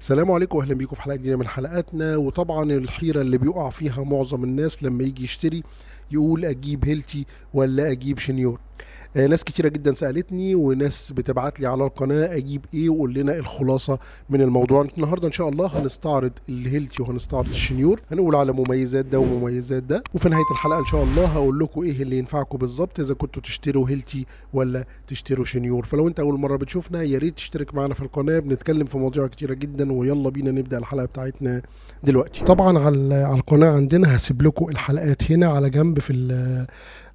السلام عليكم واهلا بيكم في حلقه جديده من حلقاتنا. وطبعا الحيره اللي بيقع فيها معظم الناس لما يجي يشتري يقول اجيب هيلتي ولا اجيب شنيور. ناس كتيرة جدا سألتني وناس بتبعت لي على القناة أجيب إيه وقول لنا الخلاصة من الموضوع. النهاردة إن شاء الله هنستعرض الهيلتي وهنستعرض الشنيور، هنقول على مميزات ده ومميزات ده، وفي نهاية الحلقة إن شاء الله هقول لكم إيه اللي ينفعكم بالظبط إذا كنتوا تشتروا هيلتي ولا تشتروا شنيور. فلو أنت أول مرة بتشوفنا يا ريت تشترك معنا في القناة، بنتكلم في مواضيع كتيرة جدا. ويلا بينا نبدأ الحلقة بتاعتنا دلوقتي. طبعا على القناة عندنا هسيب لكم الحلقات هنا على جنب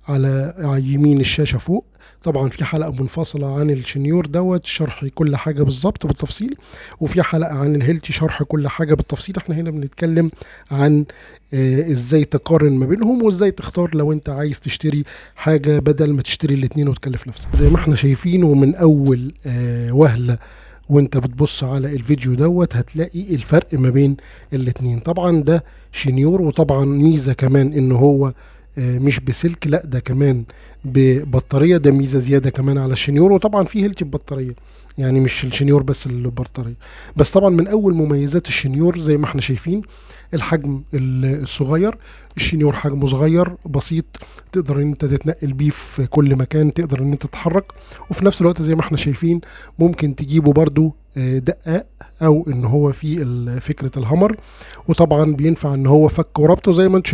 على يمين الشاشة فوق. طبعا في حلقة منفصلة عن الشنيور دوت شرح كل حاجة بالظبط بالتفصيل، وفي حلقة عن الهيلتي شرح كل حاجة بالتفصيل. احنا هنا بنتكلم عن ازاي تقارن ما بينهم وازاي تختار لو انت عايز تشتري حاجة بدل ما تشتري الاتنين وتكلف نفسك. زي ما احنا شايفين ومن اول وهلة وانت بتبص على الفيديو دوت هتلاقي الفرق ما بين الاتنين. طبعا ده شنيور، وطبعا ميزة كمان ان هو مش بسلك، لا ده كمان ببطارية، ده ميزة زيادة كمان على الشنيور. وطبعا فيه هيلتي ببطارية، يعني مش الشنيور بس اللي ببطارية. بس طبعا من اول مميزات الشنيور زي ما احنا شايفين الحجم الصغير. الشنيور حجمه صغير بسيط، تقدر ان انت تتنقل بيه في كل مكان، تقدر ان انت تتحرك. وفي نفس الوقت زي ما احنا شايفين ممكن تجيبه برضو دقاق، او ان هو في فكرة الهمر. وطبعا بينفع ان هو فك وربطه زي ما انتم